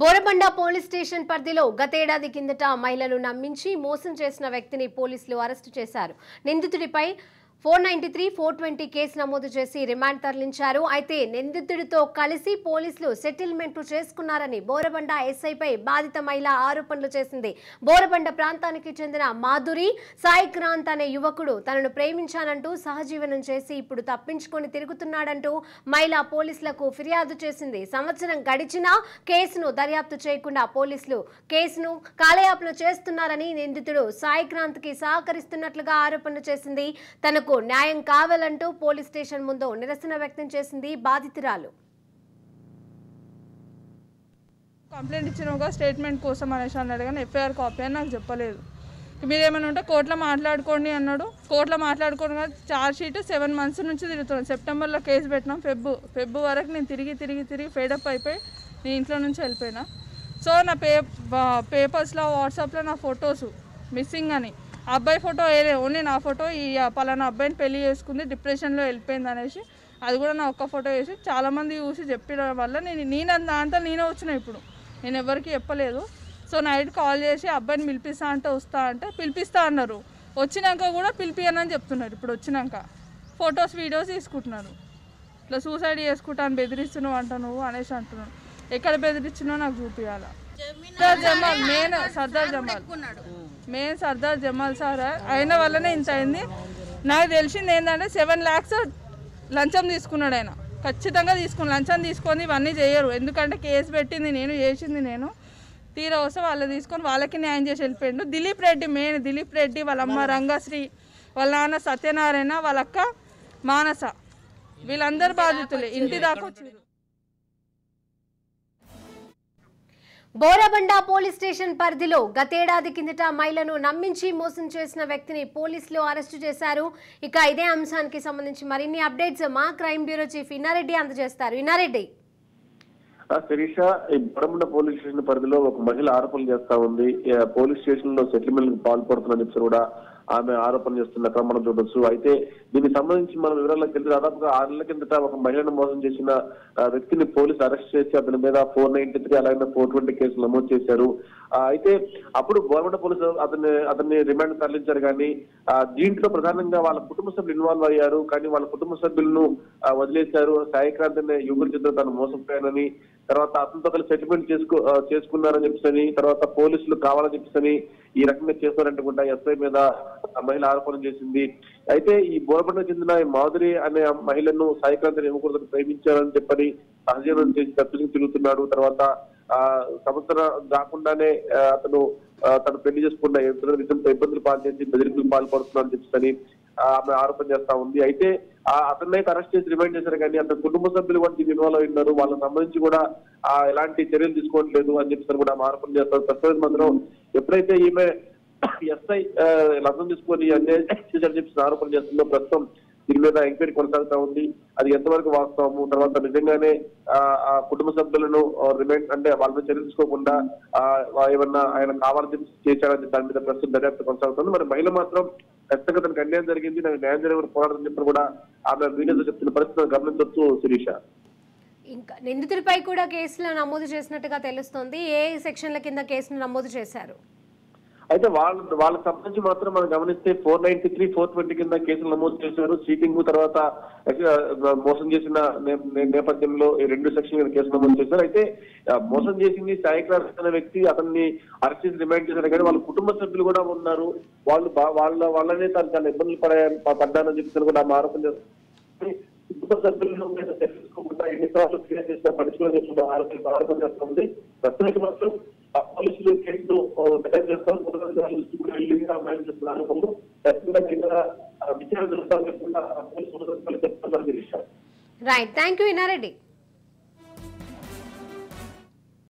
Borabanda police station పరిధిలో గతేడాది కిందట మహిళను నమ్మించి మోసం చేసిన వ్యక్తిని పోలీసులు అరెస్టు చేశారు. నిందితుడిపై 493, 420 కేసు నమోదు చేసి రిమాండ్ తరలించారు. అయితే నిందితుడితో కలిసి పోలీసులు సెటిల్మెంట్ చేసుకున్నారని బోరబండ ఎస్ఐపై బాధిత మహిళ ఆరోపణలు చేసింది. బోరబండ ప్రాంతానికి చెందిన మాధురి సాయిక్రాంత్ అనే యువకుడు తనను ప్రేమించానంటూ సహజీవనం చేసి ఇప్పుడు తప్పించుకొని తిరుగుతున్నాడంటూ మహిళ పోలీసులకు ఫిర్యాదు చేసింది. సంవత్సరం గడిచినా కేసును దర్యాప్తు చేయకుండా పోలీసులు కేసును కాలయాపన చేస్తున్నారని నిందితుడు సాయిక్రాంత్ కి సహకరిస్తున్నట్లుగా ఆరోపణలు చేసింది. తనకు న్యాయం కావాలంటూ పోలీస్ స్టేషన్ ముందు నిరసన వ్యక్తం చేసింది బాధితురాలు. కంప్లైంట్ ఇచ్చిన స్టేట్మెంట్ కోసం అనేసి అన్నాడు, కానీ ఎఫ్ఐఆర్ కాపీ అని నాకు చెప్పలేదు. మీరు ఏమైనా ఉంటే కోర్టులో మాట్లాడుకోండి అన్నాడు. కోర్టులో మాట్లాడుకోండి కానీ ఛార్జ్ షీట్ 7 months నుంచి తిరుగుతున్నాను. సెప్టెంబర్లో కేసు పెట్టినాం. ఫెబ్ వరకు నేను తిరిగి ఫేడప్ అయిపోయి నేను ఇంట్లో నుంచి వెళ్ళిపోయినా. సో నా పేపర్స్లో వాట్సాప్లో నా ఫొటోస్ మిస్సింగ్ అని, అబ్బాయి ఫోటో వేయలే, ఓన్లీ నా ఫోటో, ఈ పలానా అబ్బాయిని పెళ్లి చేసుకుంది, డిప్రెషన్లో వెళ్ళిపోయింది అనేసి అది కూడా నా ఒక్క ఫోటో వేసి చాలామంది చూసి చెప్పడం వల్ల నేను దాంతో నేనే వచ్చిన. ఇప్పుడు నేను ఎవరికి చెప్పలేదు. సో నైట్ కాల్ చేసి అబ్బాయిని పిలిపిస్తా అంటే వస్తా అంటే పిలిపిస్తా అన్నారు. వచ్చినాక కూడా పిలిపియనని చెప్తున్నారు. ఇప్పుడు వచ్చినాక ఫొటోస్ వీడియోస్ తీసుకుంటున్నారు. ఇట్లా సూసైడ్ చేసుకుంటాను బెదిరిస్తున్నావు అంట నువ్వు అనేసి అంటున్నాను. ఎక్కడ బెదిరించినావు నాకు చూపించాలా. జమాల్ మెయిన్ సర్దార్ జమాల్ సార్ అయిన వల్లనే ఇంత అయింది. నాకు తెలిసింది ఏంటంటే 7 lakhs లంచం తీసుకున్నాడు ఆయన. ఖచ్చితంగా లంచం తీసుకొని ఇవన్నీ చేయరు. ఎందుకంటే కేసు పెట్టింది నేను, చేసింది నేను. తీరా వస్తే వాళ్ళు తీసుకొని వాళ్ళకి న్యాయం చేసి వెళ్ళిపోయిండు. దిలీప్ రెడ్డి వాళ్ళ అమ్మ రంగశ్రీ, వాళ్ళ నాన్న సత్యనారాయణ, వాళ్ళ అక్క మానస, వీళ్ళందరూ బాధితులే. ఇంటి దాకా వచ్చారు. బోరబండ పోలీస్ స్టేషన్ పరిధిలో గతేడాది కిందట మహిళను నమ్మించి మోసం చేసిన వ్యక్తిని పోలీసులు అరెస్టు చేశారు. ఇక ఇదే అంశానికి సంబంధించి మరిన్ని అప్డేట్స్ మా క్రైమ్ బ్యూరో చీఫ్ ఇన్నారెడ్డి అందజేస్తారు. ఇన్నారెడ్డి. శిరీష, ఈ బోరబండ పోలీస్ స్టేషన్ పరిధిలో ఒక మహిళ ఆరోపణలు చేస్తా ఉంది. పోలీస్ స్టేషన్ లో సెటిల్మెంట్ పాల్పడుతుందని చెప్పి కూడా ఆమె ఆరోపణ చేస్తున్న క్రమం చూడొచ్చు. అయితే దీనికి సంబంధించి మన వివరాలకు తెలిసి దాదాపుగా 6 నెలల కిందట ఒక మహిళను మోసం చేసిన వ్యక్తిని పోలీసు అరెస్ట్ చేసి అతని మీద 493 అలాగే 420 కేసులు నమోదు చేశారు. అయితే అప్పుడు బోరబండ పోలీసులు అతన్ని రిమాండ్ తరలించారు. కానీ దీంట్లో ప్రధానంగా వాళ్ళ కుటుంబ సభ్యులు ఇన్వాల్వ్ అయ్యారు. కానీ వాళ్ళ కుటుంబ సభ్యులను వదిలేశారు. సాయిక్రాంత్ అనే యువకుడి చేత తను మోసపోయానని, తర్వాత అతనితో కలిసి సెటిల్మెంట్ చేసుకున్నారని చెప్పేసి, తర్వాత పోలీసులు కావాలని చెప్పేసి ఈ రకంగా చేస్తారంటే కూడా ఎస్ఐ మీద మహిళ ఆరోపణ చేసింది. అయితే ఈ బోరబండ చెందిన మాధురి అనే మహిళను సాయిక్రాంత్ యువకుడిని ప్రేమించారని చెప్పని సహజీవనం చేసి తప్పించుకు తిరుగుతున్నాడు. తర్వాత సంవత్సరం కాకుండానే తను పెళ్లి చేసుకున్న విధంతో ఇబ్బందులు పాల్చేసి బెదిరింపులు పాల్పడుతున్నారని చెప్పేసి ఆమె ఆరోపణ చేస్తా ఉంది. అయితే అతన్నైతే అరెస్ట్ చేసి రిమైండ్ చేశారు. కానీ అతని కుటుంబ సభ్యులు కూడా దీన్ని ఇన్వాల్వ్ అయి ఉన్నారు. వాళ్ళకి సంబంధించి కూడా ఎలాంటి చర్యలు తీసుకోవట్లేదు అని చెప్పేసి కూడా ఆరోపణ చేస్తారు. ప్రస్తుతం మాత్రం ఎప్పుడైతే ఈమె ఎస్ఐ లంచం తీసుకొని చేశారని చెప్పేసి ఆరోపణ చేస్తుందో ప్రస్తుతం దీని మీద ఎంక్వైరీ కొనసాగుతా ఉంది. అది ఎంతవరకు వాస్తవము, తర్వాత నిజంగానే ఆ కుటుంబ సభ్యులను రిమైండ్ అంటే వాళ్ళ మీద చర్యలు తీసుకోకుండా ఏమన్నా ఆయన కావాలని చేశారని దాని మీద ప్రస్తుతం దర్యాప్తు కొనసాగుతుంది. మరి మహిళ మాత్రం ఖచ్చితంగా తనకు అన్యాయం జరిగింది, నాకు న్యాయం జరిగిన పోరాటం చెప్పి కూడా ఆమె వీడియోలో చెప్తున్న పరిస్థితిని గమనించవచ్చు. శిరీష, ఇంకా నిందితుడిపై కూడా కేసులు నమోదు చేసినట్టుగా తెలుస్తోంది. ఏ సెక్షన్ల కింద కేసును నమోదు చేశారు? అయితే వాళ్ళకి సంబంధించి మాత్రం మనం గమనిస్తే 493, 420 కింద కేసులు నమోదు చేశారు. చీటింగ్ తర్వాత మోసం చేసిన నేపథ్యంలో ఈ 2 సెక్షన్ల కేసు నమోదు చేశారు. అయితే మోసం చేసింది సాయిక్రాంత్ అనే వ్యక్తి, అతన్ని అరెస్ట్ చేసి రిమైండ్ చేశారు. కానీ వాళ్ళ కుటుంబ సభ్యులు కూడా ఉన్నారు. వాళ్ళనే తను ఇబ్బందులు పడ్డానని చెప్పి కూడా ఆరోపణ చేస్తారు. కుటుంబ సభ్యులను తెలుసుకోకుండా ఎన్నిసార్లు క్లియర్ చేసిన పరిస్థితులు ఆరోపణ చేస్తుంది. ప్రస్తుతానికి మాత్రం పోలీసులు కేసులు చేస్తారు. Right, thank you Inna Reddy.